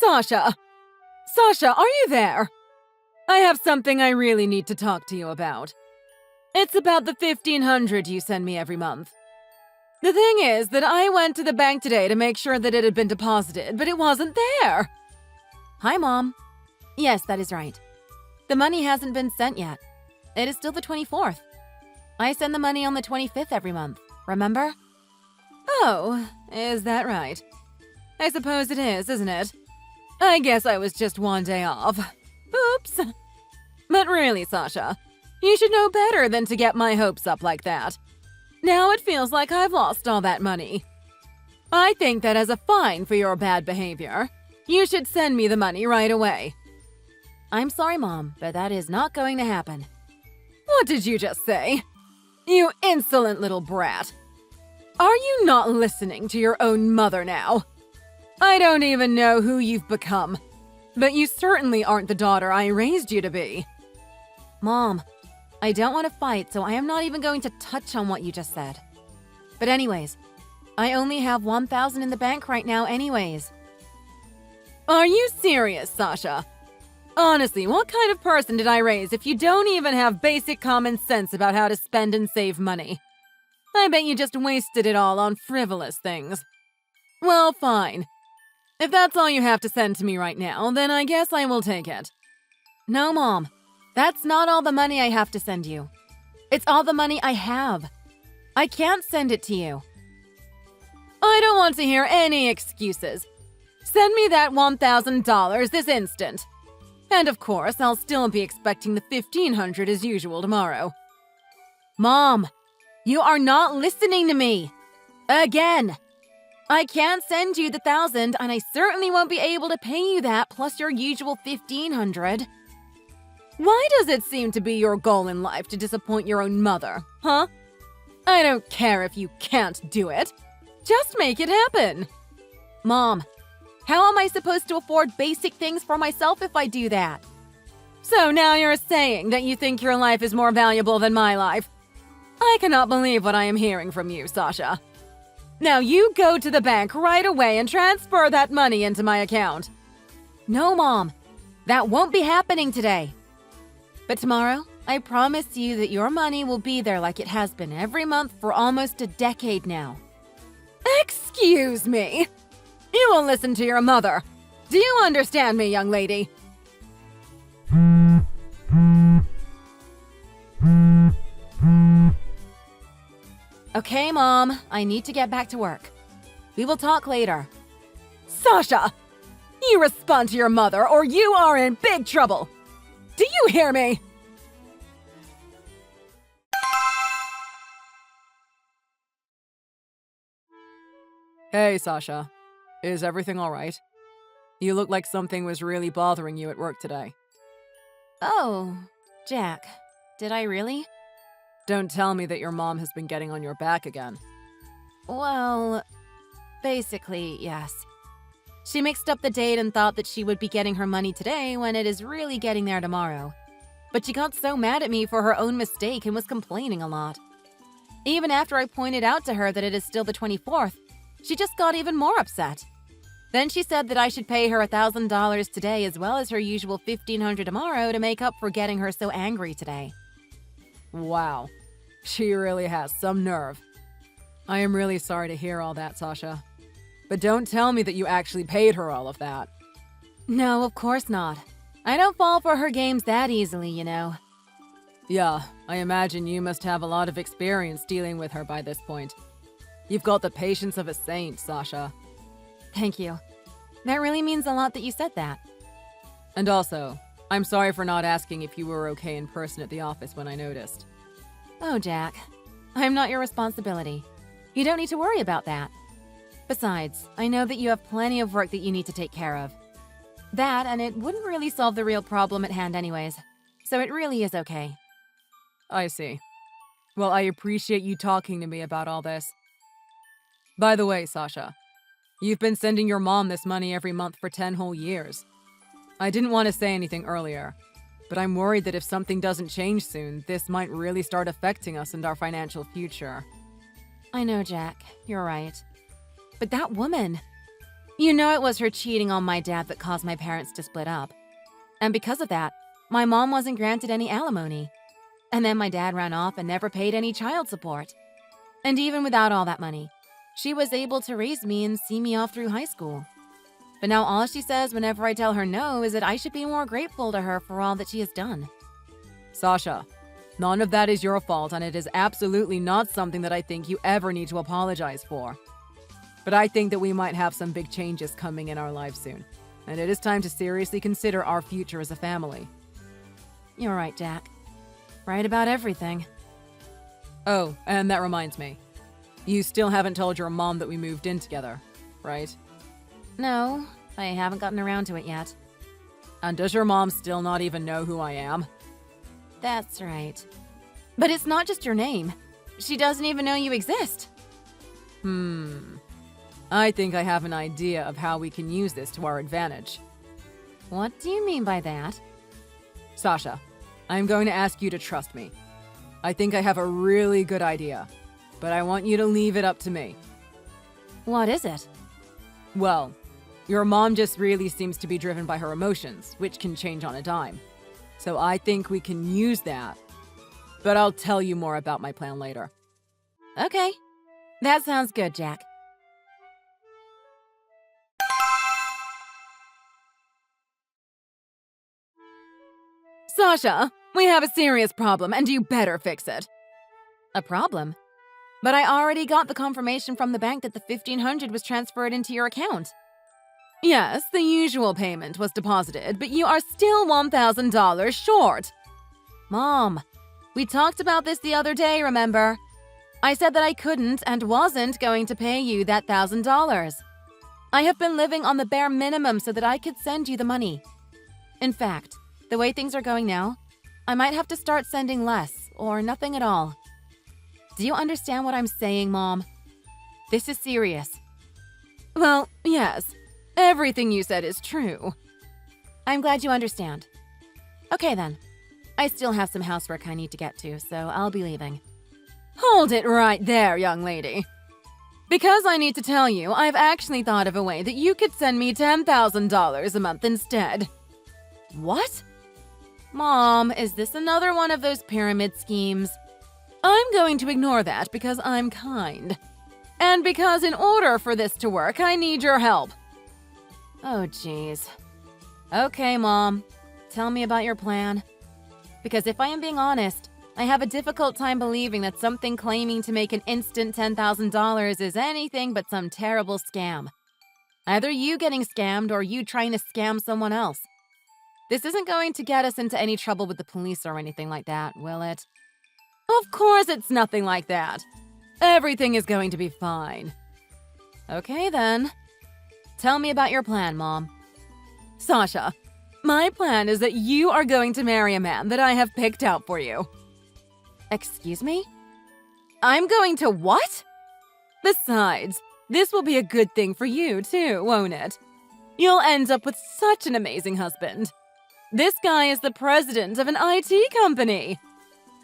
Sasha! Sasha, are you there? I have something I really need to talk to you about. It's about the $1,500 you send me every month. The thing is that I went to the bank today to make sure that it had been deposited, but it wasn't there. Hi, Mom. Yes, that is right. The money hasn't been sent yet. It is still the 24th. I send the money on the 25th every month, remember? Oh, is that right? I suppose it is, isn't it? I guess I was just one day off. Oops. But really, Sasha, you should know better than to get my hopes up like that. Now it feels like I've lost all that money. I think that as a fine for your bad behavior, you should send me the money right away. I'm sorry, Mom, but that is not going to happen. What did you just say? You insolent little brat. Are you not listening to your own mother now? I don't even know who you've become, but you certainly aren't the daughter I raised you to be. Mom, I don't want to fight, so I am not even going to touch on what you just said. But anyways, I only have $1,000 in the bank right now anyways. Are you serious, Sasha? Honestly, what kind of person did I raise if you don't even have basic common sense about how to spend and save money? I bet you just wasted it all on frivolous things. Well, fine. If that's all you have to send to me right now, then I guess I will take it. No, Mom. That's not all the money I have to send you. It's all the money I have. I can't send it to you. I don't want to hear any excuses. Send me that $1,000 this instant. And of course, I'll still be expecting the $1,500 as usual tomorrow. Mom, you are not listening to me. Again. I can't send you the $1,000, and I certainly won't be able to pay you that plus your usual $1,500. Why does it seem to be your goal in life to disappoint your own mother, huh? I don't care if you can't do it. Just make it happen. Mom, how am I supposed to afford basic things for myself if I do that? So now you're saying that you think your life is more valuable than my life. I cannot believe what I am hearing from you, Sasha. Now you go to the bank right away and transfer that money into my account. No, Mom. That won't be happening today. But tomorrow, I promise you that your money will be there like it has been every month for almost a decade now. Excuse me. You will listen to your mother. Do you understand me, young lady? Okay, Mom. I need to get back to work. We will talk later. Sasha! You respond to your mother or you are in big trouble! Do you hear me? Hey, Sasha. Is everything all right? You look like something was really bothering you at work today. Oh, Jack. Did I really? Don't tell me that your mom has been getting on your back again. Well, basically, yes. She mixed up the date and thought that she would be getting her money today when it is really getting there tomorrow. But she got so mad at me for her own mistake and was complaining a lot. Even after I pointed out to her that it is still the 24th, she just got even more upset. Then she said that I should pay her $1,000 today as well as her usual $1,500 tomorrow to make up for getting her so angry today. Wow. She really has some nerve. I am really sorry to hear all that, Sasha. But don't tell me that you actually paid her all of that. No, of course not. I don't fall for her games that easily, you know. Yeah, I imagine you must have a lot of experience dealing with her by this point. You've got the patience of a saint, Sasha. Thank you. That really means a lot that you said that. And also, I'm sorry for not asking if you were okay in person at the office when I noticed. Oh, Jack. I'm not your responsibility. You don't need to worry about that. Besides, I know that you have plenty of work that you need to take care of. That, and it wouldn't really solve the real problem at hand anyways. So it really is okay. I see. Well, I appreciate you talking to me about all this. By the way, Sasha, you've been sending your mom this money every month for 10 whole years. I didn't want to say anything earlier, but I'm worried that if something doesn't change soon, this might really start affecting us and our financial future. I know, Jack. You're right. But that woman... You know it was her cheating on my dad that caused my parents to split up. And because of that, my mom wasn't granted any alimony. And then my dad ran off and never paid any child support. And even without all that money, she was able to raise me and see me off through high school. But now all she says whenever I tell her no is that I should be more grateful to her for all that she has done. Sasha, none of that is your fault, and it is absolutely not something that I think you ever need to apologize for. But I think that we might have some big changes coming in our lives soon, and it is time to seriously consider our future as a family. You're right, Jack. Right about everything. Oh, and that reminds me. You still haven't told your mom that we moved in together, right? No, I haven't gotten around to it yet. And does your mom still not even know who I am? That's right. But it's not just your name. She doesn't even know you exist. I think I have an idea of how we can use this to our advantage. What do you mean by that? Sasha, I'm going to ask you to trust me. I think I have a really good idea, but I want you to leave it up to me. What is it? Well, your mom just really seems to be driven by her emotions, which can change on a dime. So I think we can use that. But I'll tell you more about my plan later. Okay. That sounds good, Jack. Sasha, we have a serious problem and you better fix it. A problem? But I already got the confirmation from the bank that the $1,500 was transferred into your account. Yes, the usual payment was deposited, but you are still $1,000 short. Mom, we talked about this the other day, remember? I said that I couldn't and wasn't going to pay you that $1,000. I have been living on the bare minimum so that I could send you the money. In fact, the way things are going now, I might have to start sending less or nothing at all. Do you understand what I'm saying, Mom? This is serious. Well, yes. Everything you said is true. I'm glad you understand. Okay then. I still have some housework I need to get to, so I'll be leaving. Hold it right there, young lady. Because I need to tell you, I've actually thought of a way that you could send me $10,000 a month instead. What? Mom, is this another one of those pyramid schemes? I'm going to ignore that because I'm kind. And because in order for this to work, I need your help. Oh, jeez. Okay, Mom. Tell me about your plan. Because if I am being honest, I have a difficult time believing that something claiming to make an instant $10,000 is anything but some terrible scam. Either you getting scammed or you trying to scam someone else. This isn't going to get us into any trouble with the police or anything like that, will it? Of course it's nothing like that. Everything is going to be fine. Okay, then. Tell me about your plan, Mom. Sasha, my plan is that you are going to marry a man that I have picked out for you. Excuse me? I'm going to what? Besides, this will be a good thing for you too, won't it? You'll end up with such an amazing husband. This guy is the president of an IT company.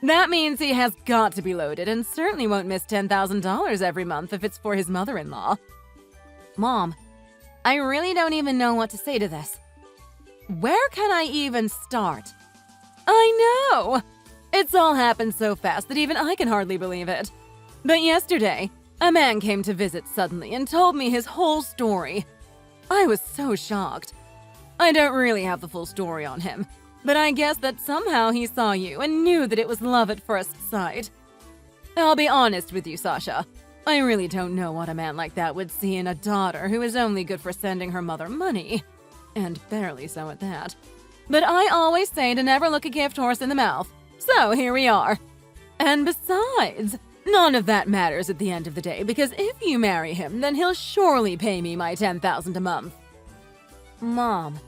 That means he has got to be loaded and certainly won't miss $10,000 every month if it's for his mother-in-law. Mom, I really don't even know what to say to this. Where can I even start? I know! It's all happened so fast that even I can hardly believe it. But yesterday, a man came to visit suddenly and told me his whole story. I was so shocked. I don't really have the full story on him, but I guess that somehow he saw you and knew that it was love at first sight. I'll be honest with you, Sasha. I really don't know what a man like that would see in a daughter who is only good for sending her mother money. And barely so at that. But I always say to never look a gift horse in the mouth. So here we are. And besides, none of that matters at the end of the day, because if you marry him, then he'll surely pay me my $10,000 a month. Mom,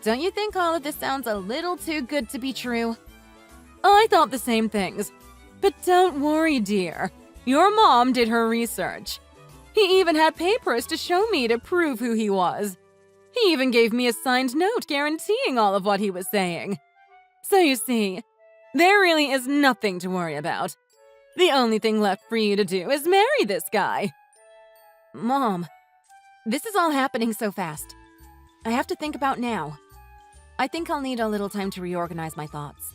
don't you think all of this sounds a little too good to be true? I thought the same things. But don't worry, dear. Your mom did her research. He even had papers to show me to prove who he was. He even gave me a signed note guaranteeing all of what he was saying. So you see, there really is nothing to worry about. The only thing left for you to do is marry this guy. Mom, This is all happening so fast. I have to think about now. I think I'll need a little time to reorganize my thoughts.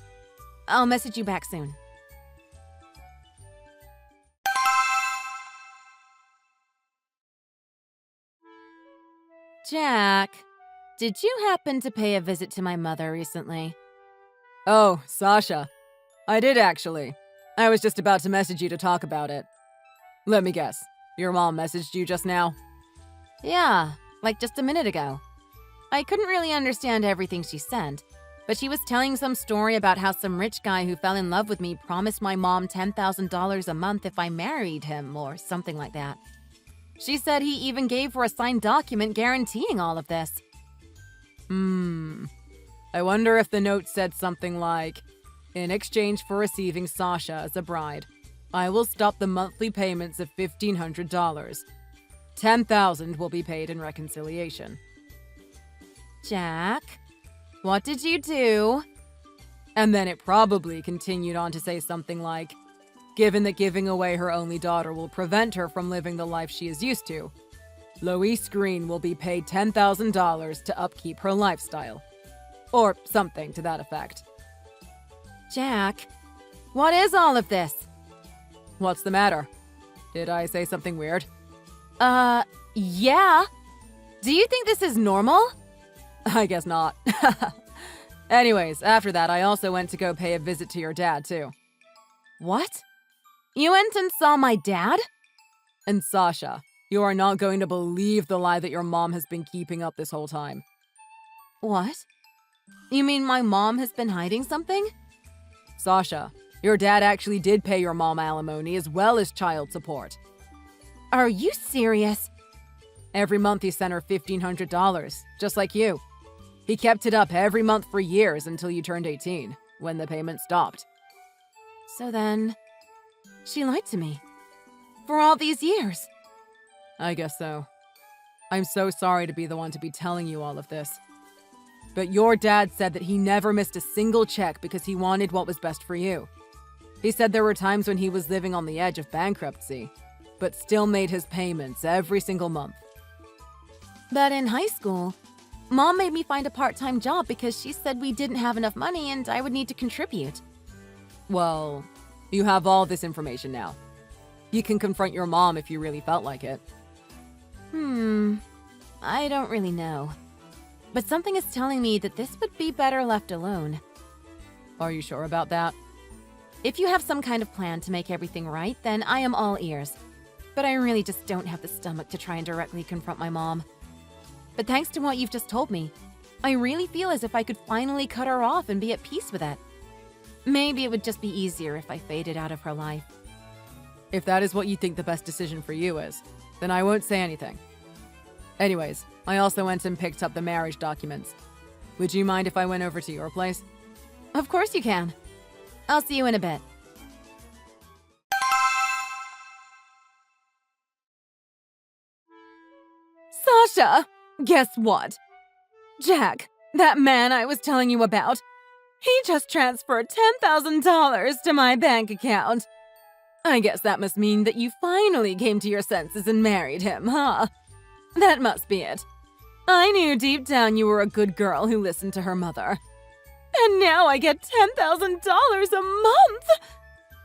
I'll message you back soon. Jack, did you happen to pay a visit to my mother recently? Oh, Sasha. I did actually. I was just about to message you to talk about it. Let me guess. Your mom messaged you just now? Yeah, like just a minute ago. I couldn't really understand everything she sent, but she was telling some story about how some rich guy who fell in love with me promised my mom $10,000 a month if I married him, or something like that. She said he even gave her a signed document guaranteeing all of this. I wonder if the note said something like, in exchange for receiving Sasha as a bride, I will stop the monthly payments of $1,500. $10,000 will be paid in reconciliation. Jack, what did you do? And then it probably continued on to say something like, given that giving away her only daughter will prevent her from living the life she is used to, Louise Green will be paid $10,000 to upkeep her lifestyle. Or something to that effect. Jack, what is all of this? What's the matter? Did I say something weird? Yeah. Do you think this is normal? I guess not. Anyways, after that, I also went to go pay a visit to your dad, too. What? You went and saw my dad? And Sasha, you are not going to believe the lie that your mom has been keeping up this whole time. What? You mean my mom has been hiding something? Sasha, your dad actually did pay your mom alimony as well as child support. Are you serious? Every month he sent her $1,500, just like you. He kept it up every month for years until you turned 18, when the payment stopped. So then, she lied to me. For all these years. I guess so. I'm so sorry to be the one to be telling you all of this. But your dad said that he never missed a single check because he wanted what was best for you. He said there were times when he was living on the edge of bankruptcy, but still made his payments every single month. But in high school, Mom made me find a part-time job because she said we didn't have enough money and I would need to contribute. Well, you have all this information now. You can confront your mom if you really felt like it. I don't really know. But something is telling me that this would be better left alone. Are you sure about that? If you have some kind of plan to make everything right, then I am all ears. But I really just don't have the stomach to try and directly confront my mom. But thanks to what you've just told me, I really feel as if I could finally cut her off and be at peace with it. Maybe it would just be easier if I faded out of her life. If that is what you think the best decision for you is, then I won't say anything. Anyways, I also went and picked up the marriage documents. Would you mind if I went over to your place? Of course you can. I'll see you in a bit. Sasha! Guess what? Jack, that man I was telling you about, he just transferred $10,000 to my bank account. I guess that must mean that you finally came to your senses and married him, huh? That must be it. I knew deep down you were a good girl who listened to her mother. And now I get $10,000 a month!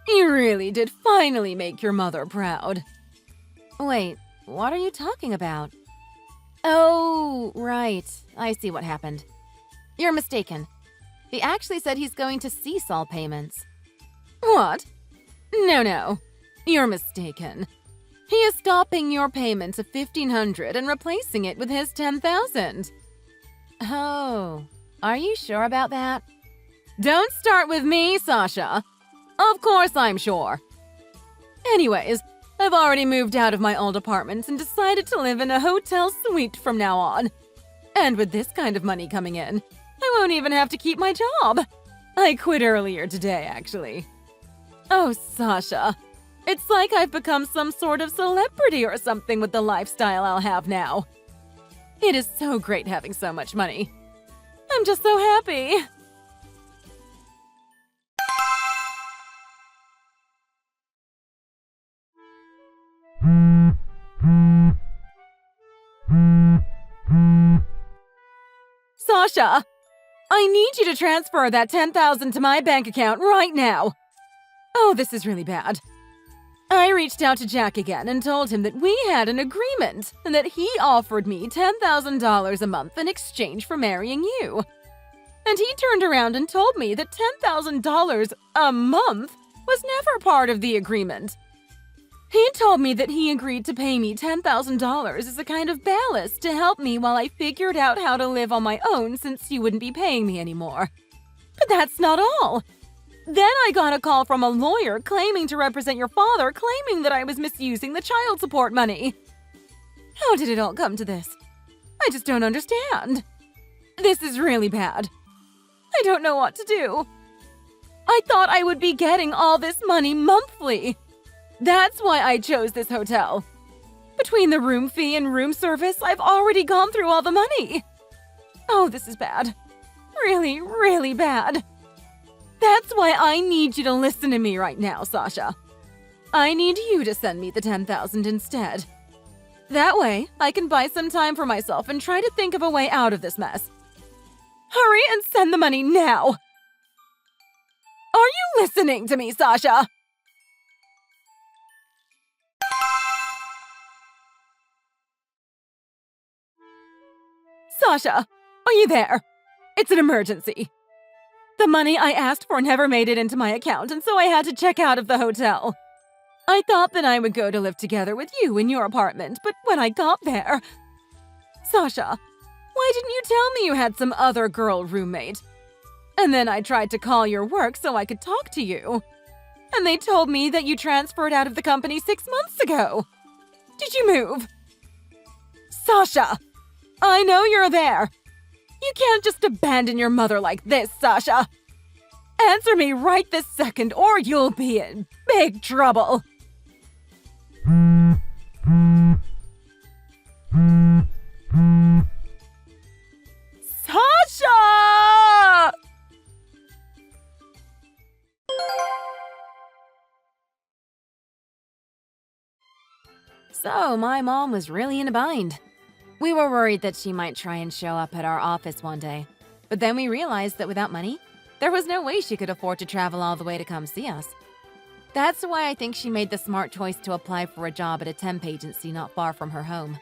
You really did finally make your mother proud. Wait, what are you talking about? Oh, right. I see what happened. You're mistaken. He actually said he's going to cease all payments. What? No. You're mistaken. He is stopping your payment of $1,500 and replacing it with his $10,000. Oh, are you sure about that? Don't start with me, Sasha. Of course I'm sure. Anyways, I've already moved out of my old apartment and decided to live in a hotel suite from now on. And with this kind of money coming in, I won't even have to keep my job. I quit earlier today, actually. Oh, Sasha. It's like I've become some sort of celebrity or something with the lifestyle I'll have now. It is so great having so much money. I'm just so happy. Sasha! I need you to transfer that $10,000 to my bank account right now. Oh, this is really bad. I reached out to Jack again and told him that we had an agreement and that he offered me $10,000 a month in exchange for marrying you. And he turned around and told me that $10,000 a month was never part of the agreement. He told me that he agreed to pay me $10,000 as a kind of ballast to help me while I figured out how to live on my own since he wouldn't be paying me anymore. But that's not all. Then I got a call from a lawyer claiming to represent your father, claiming that I was misusing the child support money. How did it all come to this? I just don't understand. This is really bad. I don't know what to do. I thought I would be getting all this money monthly. That's why I chose this hotel. Between the room fee and room service, I've already gone through all the money. Oh, this is bad. Really, really bad. That's why I need you to listen to me right now, Sasha. I need you to send me the $10,000 instead. That way, I can buy some time for myself and try to think of a way out of this mess. Hurry and send the money now! Are you listening to me, Sasha? Sasha, are you there? It's an emergency. The money I asked for never made it into my account, and so I had to check out of the hotel. I thought that I would go to live together with you in your apartment, but when I got there… Sasha, why didn't you tell me you had some other girl roommate? And then I tried to call your work so I could talk to you. And they told me that you transferred out of the company 6 months ago. Did you move? Sasha, I know you're there. You can't just abandon your mother like this, Sasha. Answer me right this second or you'll be in big trouble. Sasha! So, my mom was really in a bind. We were worried that she might try and show up at our office one day, but then we realized that without money, there was no way she could afford to travel all the way to come see us. That's why I think she made the smart choice to apply for a job at a temp agency not far from her home.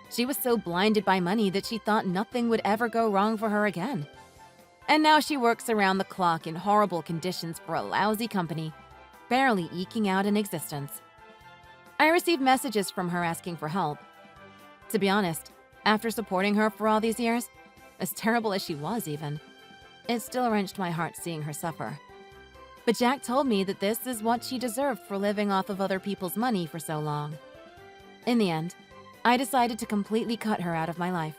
She was so blinded by money that she thought nothing would ever go wrong for her again. And now she works around the clock in horrible conditions for a lousy company, barely eking out an existence. I received messages from her asking for help. To be honest, after supporting her for all these years, as terrible as she was even, it still wrenched my heart seeing her suffer. But Jack told me that this is what she deserved for living off of other people's money for so long. In the end, I decided to completely cut her out of my life.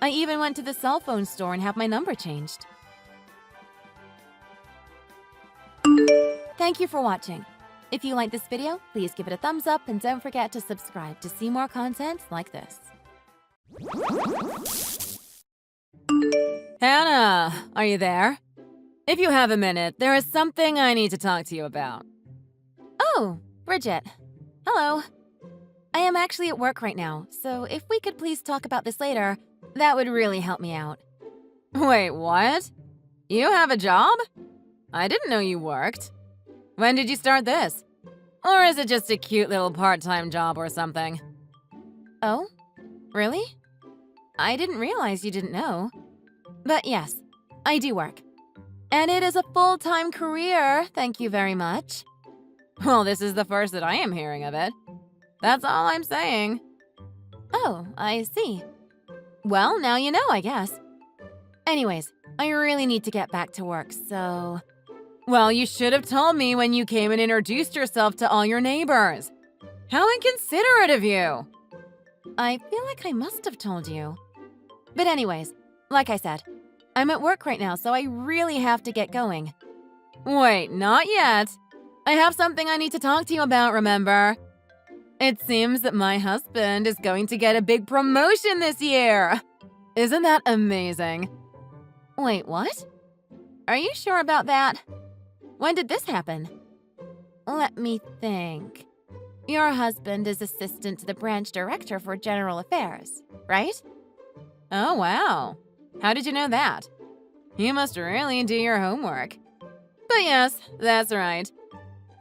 I even went to the cell phone store and had my number changed. Thank you for watching. If you like this video, please give it a thumbs up and don't forget to subscribe to see more content like this. Hannah, are you there? If you have a minute, there is something I need to talk to you about. Oh, Bridget. Hello. I am actually at work right now, so if we could please talk about this later, that would really help me out. Wait, what? You have a job? I didn't know you worked. When did you start this? Or is it just a cute little part-time job or something? Oh, really? I didn't realize you didn't know. But yes, I do work. And it is a full-time career, thank you very much. Well, this is the first that I am hearing of it. That's all I'm saying. Oh, I see. Well, now you know, I guess. Anyways, I really need to get back to work, so… Well, you should have told me when you came and introduced yourself to all your neighbors. How inconsiderate of you! I feel like I must have told you. But anyways, like I said, I'm at work right now, so I really have to get going. Wait, not yet. I have something I need to talk to you about, remember? It seems that my husband is going to get a big promotion this year. Isn't that amazing? Wait, what? Are you sure about that? When did this happen? Let me think. Your husband is assistant to the branch director for general affairs, right? Oh, wow. How did you know that? You must really do your homework. But yes, that's right.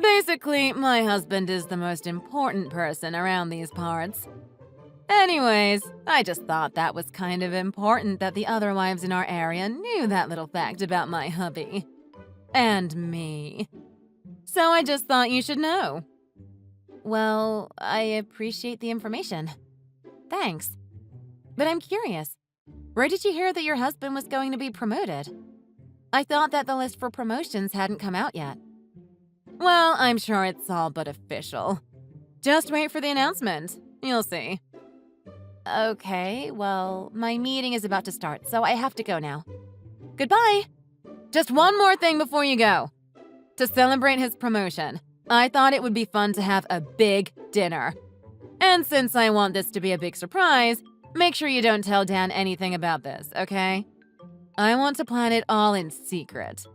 Basically, my husband is the most important person around these parts. Anyways, I just thought that was kind of important that the other wives in our area knew that little fact about my hubby. And me. So I just thought you should know. Well, I appreciate the information. Thanks. But I'm curious. Where did you hear that your husband was going to be promoted? I thought that the list for promotions hadn't come out yet. Well, I'm sure it's all but official. Just wait for the announcement. You'll see. Okay, well, my meeting is about to start, so I have to go now. Goodbye! Just one more thing before you go. To celebrate his promotion, I thought it would be fun to have a big dinner. And since I want this to be a big surprise, make sure you don't tell Dan anything about this, okay? I want to plan it all in secret.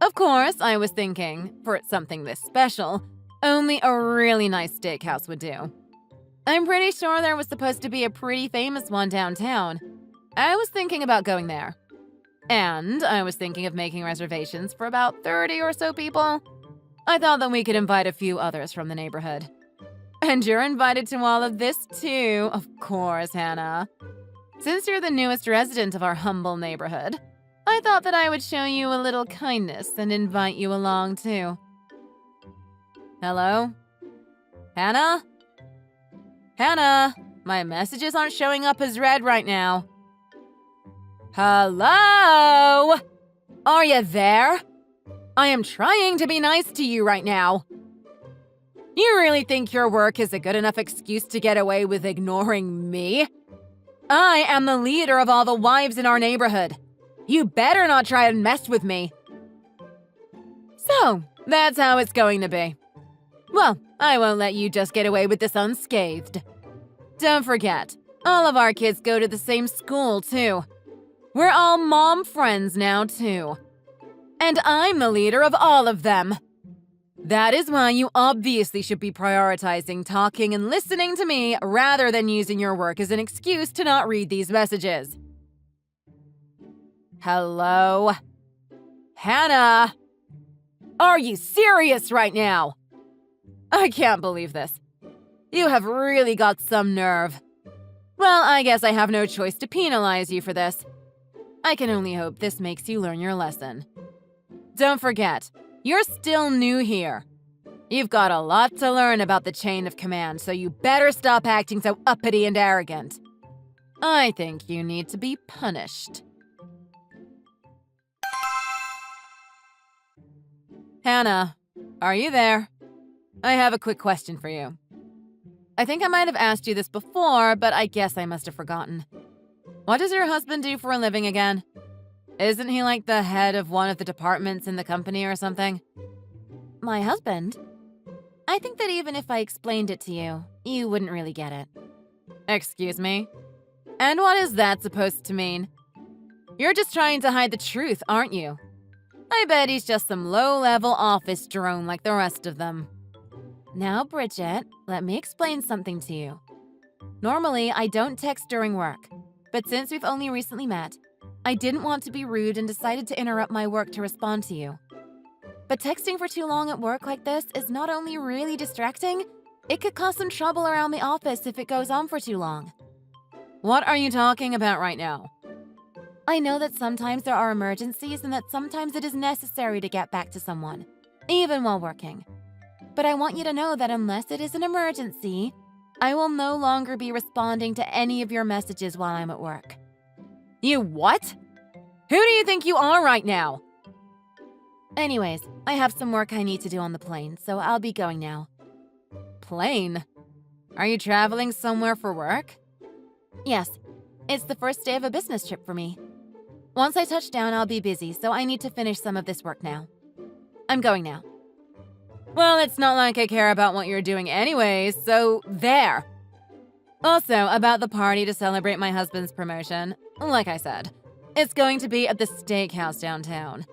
Of course, I was thinking, for something this special, only a really nice steakhouse would do. I'm pretty sure there was supposed to be a pretty famous one downtown. I was thinking about going there. And I was thinking of making reservations for about 30 or so people. I thought that we could invite a few others from the neighborhood. And you're invited to all of this too, of course, Hannah. Since you're the newest resident of our humble neighborhood, I thought that I would show you a little kindness and invite you along too. Hello? Hannah? Hannah, my messages aren't showing up as read right now. Hello? Are you there? I am trying to be nice to you right now. You really think your work is a good enough excuse to get away with ignoring me? I am the leader of all the wives in our neighborhood. You better not try and mess with me. So, that's how it's going to be. Well, I won't let you just get away with this unscathed. Don't forget, all of our kids go to the same school, too. We're all mom friends now, too. And I'm the leader of all of them. That is why you obviously should be prioritizing talking and listening to me rather than using your work as an excuse to not read these messages. Hello? Hannah? Are you serious right now? I can't believe this. You have really got some nerve. Well, I guess I have no choice to penalize you for this. I can only hope this makes you learn your lesson. Don't forget, you're still new here. You've got a lot to learn about the chain of command, so you better stop acting so uppity and arrogant. I think you need to be punished. Hannah, are you there? I have a quick question for you. I think I might have asked you this before, but I guess I must have forgotten. What does your husband do for a living again? Isn't he like the head of one of the departments in the company or something? My husband? I think that even if I explained it to you, you wouldn't really get it. Excuse me? And what is that supposed to mean? You're just trying to hide the truth, aren't you? I bet he's just some low-level office drone like the rest of them. Now, Bridget, let me explain something to you. Normally, I don't text during work, but since we've only recently met, I didn't want to be rude and decided to interrupt my work to respond to you. But texting for too long at work like this is not only really distracting, it could cause some trouble around the office if it goes on for too long. What are you talking about right now? I know that sometimes there are emergencies and that sometimes it is necessary to get back to someone, even while working. But I want you to know that unless it is an emergency, I will no longer be responding to any of your messages while I'm at work. You what? Who do you think you are right now? Anyways, I have some work I need to do on the plane, so I'll be going now. Plane? Are you traveling somewhere for work? Yes, it's the first day of a business trip for me. Once I touch down, I'll be busy, so I need to finish some of this work now. I'm going now. Well, it's not like I care about what you're doing anyways, so there. Also, about the party to celebrate my husband's promotion, like I said, it's going to be at the steakhouse downtown.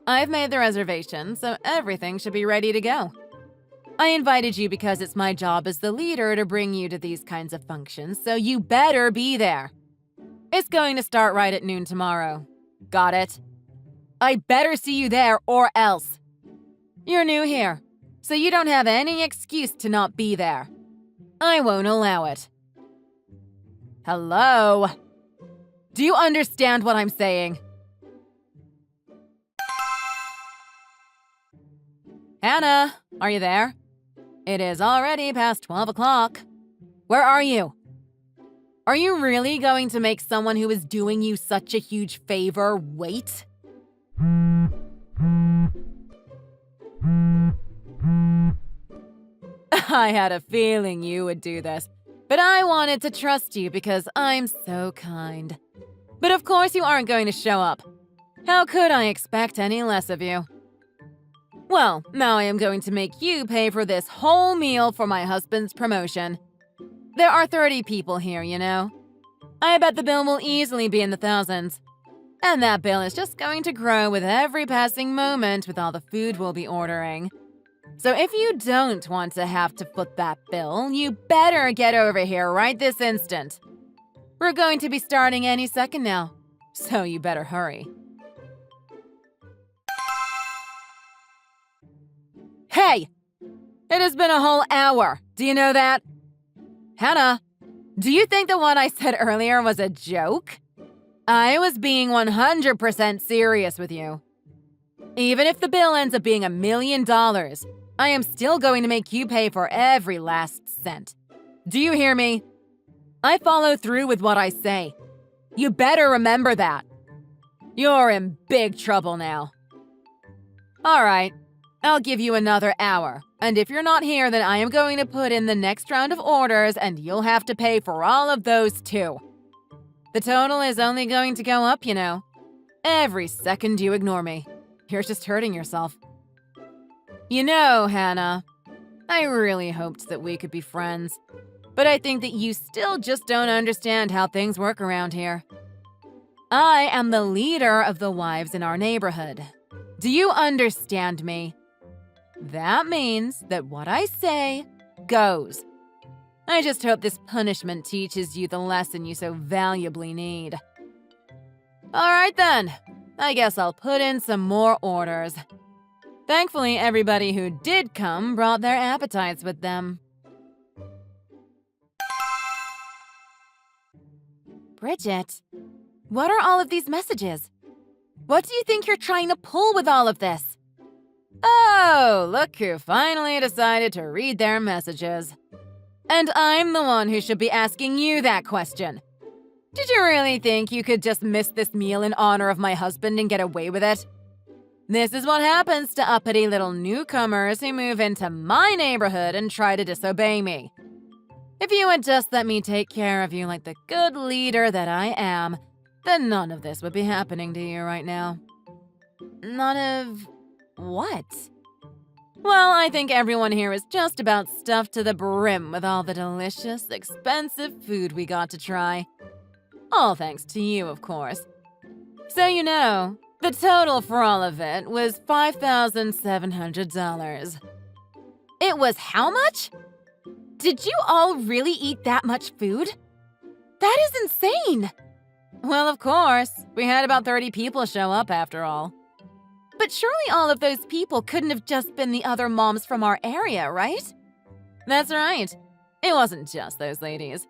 I've made the reservation, so everything should be ready to go. I invited you because it's my job as the leader to bring you to these kinds of functions, so you better be there. It's going to start right at noon tomorrow. Got it? I better see you there or else. You're new here, so you don't have any excuse to not be there. I won't allow it. Hello? Do you understand what I'm saying? Hannah, are you there? It is already past 12 o'clock. Where are you? Are you really going to make someone who is doing you such a huge favor wait? I had a feeling you would do this, but I wanted to trust you because I'm so kind. But of course you aren't going to show up. How could I expect any less of you? Well, now I am going to make you pay for this whole meal for my husband's promotion. There are 30 people here, you know. I bet the bill will easily be in the thousands. And that bill is just going to grow with every passing moment with all the food we'll be ordering. So if you don't want to have to foot that bill, you better get over here right this instant. We're going to be starting any second now, so you better hurry. Hey! It has been a whole hour. Do you know that? Hannah, do you think that what I said earlier was a joke? I was being 100% serious with you. Even if the bill ends up being $1 million, I am still going to make you pay for every last cent. Do you hear me? I follow through with what I say. You better remember that. You're in big trouble now. All right, I'll give you another hour. And if you're not here, then I am going to put in the next round of orders and you'll have to pay for all of those too. The total is only going to go up, you know. Every second you ignore me, you're just hurting yourself. You know, Hannah, I really hoped that we could be friends, but I think that you still just don't understand how things work around here. I am the leader of the wives in our neighborhood. Do you understand me? That means that what I say goes. I just hope this punishment teaches you the lesson you so valuably need. All right then, I guess I'll put in some more orders. Thankfully, everybody who did come brought their appetites with them. Bridget, what are all of these messages? What do you think you're trying to pull with all of this? Oh, look who finally decided to read their messages. And I'm the one who should be asking you that question. Did you really think you could just miss this meal in honor of my husband and get away with it? This is what happens to uppity little newcomers who move into my neighborhood and try to disobey me. If you would just let me take care of you like the good leader that I am, then none of this would be happening to you right now. None of what? Well, I think everyone here is just about stuffed to the brim with all the delicious, expensive food we got to try. All thanks to you, of course. So you know, the total for all of it was $5,700. It was how much? Did you all really eat that much food? That is insane! Well, of course. We had about 30 people show up after all. But surely all of those people couldn't have just been the other moms from our area, right? That's right. It wasn't just those ladies.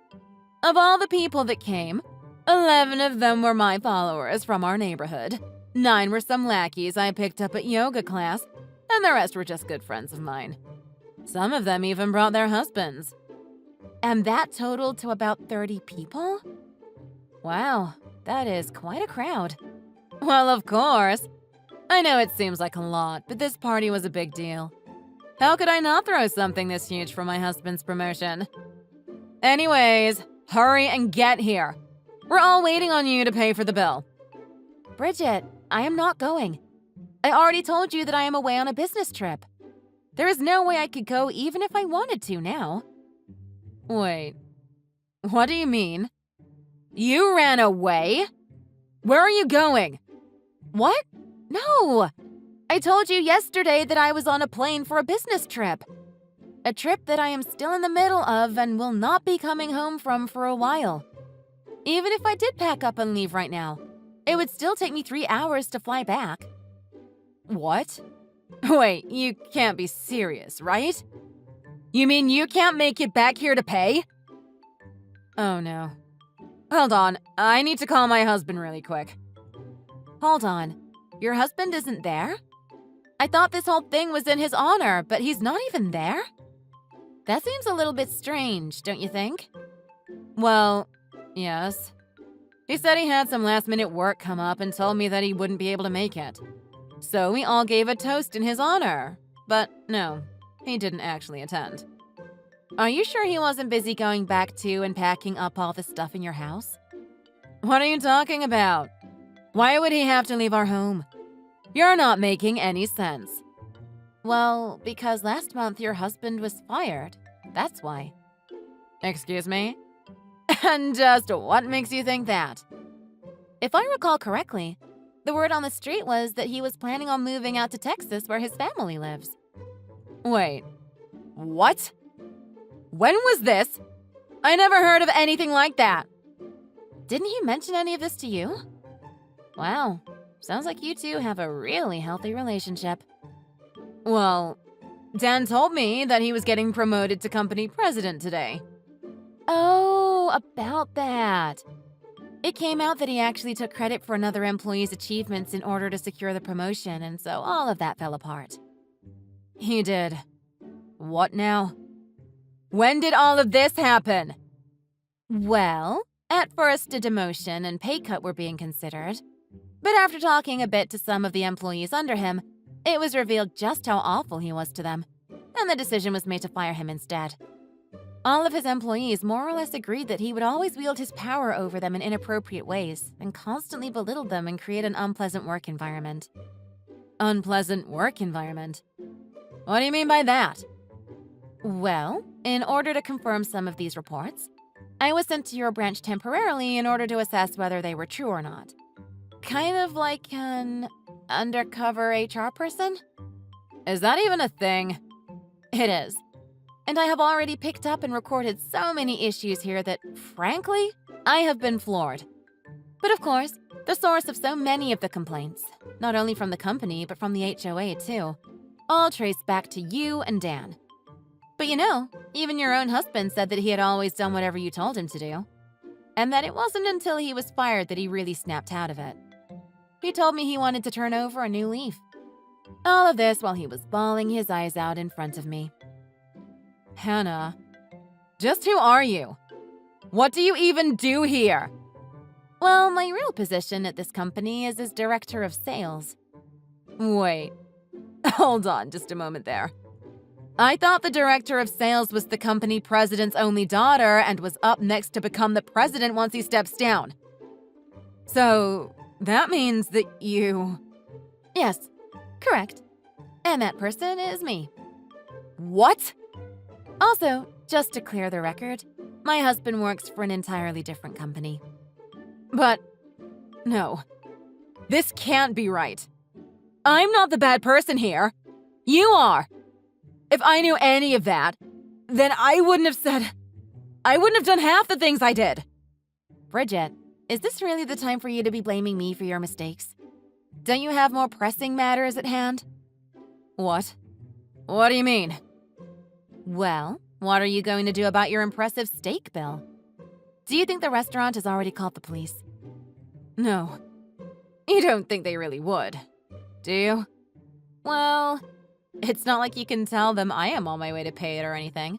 Of all the people that came, 11 of them were my followers from our neighborhood. 9 were some lackeys I picked up at yoga class, and the rest were just good friends of mine. Some of them even brought their husbands. And that totaled to about 30 people? Wow, that is quite a crowd. Well, of course. I know it seems like a lot, but this party was a big deal. How could I not throw something this huge for my husband's promotion? Anyways, hurry and get here. We're all waiting on you to pay for the bill. Bridget, I am not going. I already told you that I am away on a business trip. There is no way I could go even if I wanted to now. Wait, what do you mean? You ran away? Where are you going? What? No! I told you yesterday that I was on a plane for a business trip. A trip that I am still in the middle of and will not be coming home from for a while. Even if I did pack up and leave right now, it would still take me 3 hours to fly back. What? Wait, you can't be serious, right? You mean you can't make it back here to pay? Oh no. Hold on, I need to call my husband really quick. Hold on, your husband isn't there? I thought this whole thing was in his honor, but he's not even there? That seems a little bit strange, don't you think? Well, yes. He said he had some last-minute work come up and told me that he wouldn't be able to make it. So we all gave a toast in his honor. But no, he didn't actually attend. Are you sure he wasn't busy going back to and packing up all the stuff in your house? What are you talking about? Why would he have to leave our home? You're not making any sense. Well, because last month your husband was fired. That's why. Excuse me? And just what makes you think that? If I recall correctly, the word on the street was that he was planning on moving out to Texas where his family lives. Wait, what? When was this? I never heard of anything like that. Didn't he mention any of this to you? Wow, sounds like you two have a really healthy relationship. Well, Dan told me that he was getting promoted to company president today. Oh, about that. It came out that he actually took credit for another employee's achievements in order to secure the promotion, and so all of that fell apart. He did. What now? When did all of this happen? Well, at first a demotion and pay cut were being considered. But after talking a bit to some of the employees under him, it was revealed just how awful he was to them, and the decision was made to fire him instead. All of his employees more or less agreed that he would always wield his power over them in inappropriate ways and constantly belittle them and create an unpleasant work environment. Unpleasant work environment? What do you mean by that? Well, in order to confirm some of these reports, I was sent to your branch temporarily in order to assess whether they were true or not. Kind of like an undercover HR person? Is that even a thing? It is. And I have already picked up and recorded so many issues here that, frankly, I have been floored. But of course, the source of so many of the complaints, not only from the company but from the HOA too, all trace back to you and Dan. But you know, even your own husband said that he had always done whatever you told him to do. And that it wasn't until he was fired that he really snapped out of it. He told me he wanted to turn over a new leaf. All of this while he was bawling his eyes out in front of me. Hannah, just who are you? What do you even do here? Well, my real position at this company is as director of sales. Wait, hold on just a moment there. I thought the director of sales was the company president's only daughter and was up next to become the president once he steps down. So, that means that you... Yes, correct. And that person is me. What? Also, just to clear the record, my husband works for an entirely different company. But, no. This can't be right. I'm not the bad person here. You are. If I knew any of that, then I wouldn't have done half the things I did. Bridget, is this really the time for you to be blaming me for your mistakes? Don't you have more pressing matters at hand? What? What do you mean? Well, what are you going to do about your impressive steak bill? Do you think the restaurant has already called the police? No. You don't think they really would, do you? Well, it's not like you can tell them I am on my way to pay it or anything.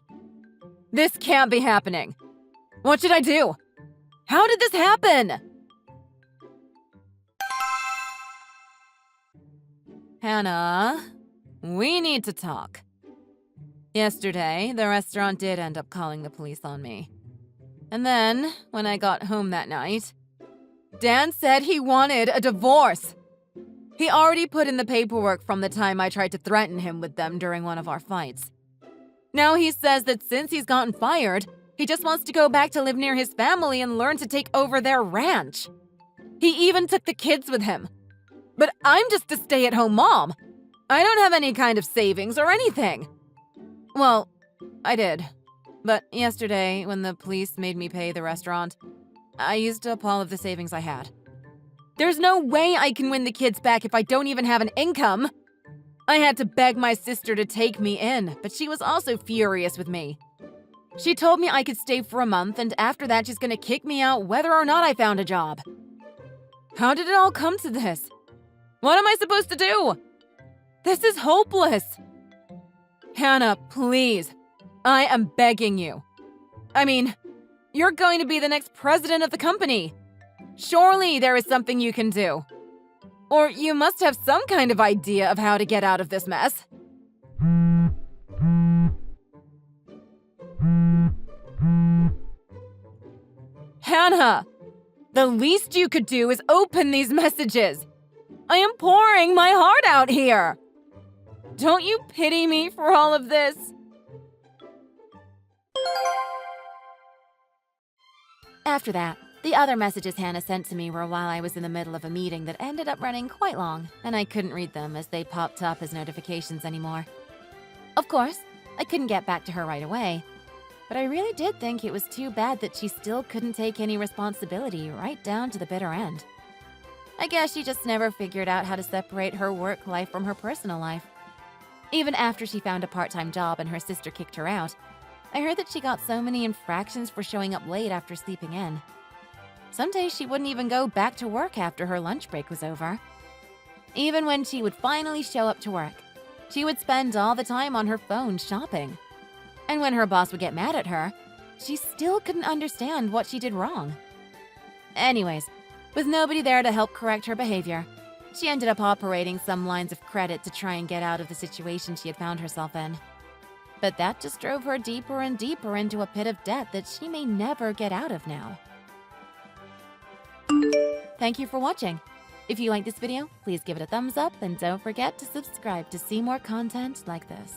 This can't be happening. What should I do? How did this happen? Hannah, we need to talk. Yesterday, the restaurant did end up calling the police on me. And then, when I got home that night, Dan said he wanted a divorce. He already put in the paperwork from the time I tried to threaten him with them during one of our fights. Now he says that since he's gotten fired, he just wants to go back to live near his family and learn to take over their ranch. He even took the kids with him. But I'm just a stay-at-home mom. I don't have any kind of savings or anything. Well, I did. But yesterday, when the police made me pay the restaurant, I used up all of the savings I had. There's no way I can win the kids back if I don't even have an income. I had to beg my sister to take me in, but she was also furious with me. She told me I could stay for a month, and after that she's gonna kick me out whether or not I found a job. How did it all come to this? What am I supposed to do? This is hopeless. Hannah, please. I am begging you. I mean, you're going to be the next president of the company. Surely there is something you can do. Or you must have some kind of idea of how to get out of this mess. Hannah, the least you could do is open these messages. I am pouring my heart out here. Don't you pity me for all of this? After that, the other messages Hannah sent to me were while I was in the middle of a meeting that ended up running quite long, and I couldn't read them as they popped up as notifications anymore. Of course, I couldn't get back to her right away, but I really did think it was too bad that she still couldn't take any responsibility right down to the bitter end. I guess she just never figured out how to separate her work life from her personal life. Even after she found a part-time job and her sister kicked her out, I heard that she got so many infractions for showing up late after sleeping in. Some days she wouldn't even go back to work after her lunch break was over. Even when she would finally show up to work, she would spend all the time on her phone shopping. And when her boss would get mad at her, she still couldn't understand what she did wrong. Anyways, with nobody there to help correct her behavior, she ended up operating some lines of credit to try and get out of the situation she had found herself in. But that just drove her deeper and deeper into a pit of debt that she may never get out of now. Thank you for watching. If you liked this video, please give it a thumbs up and don't forget to subscribe to see more content like this.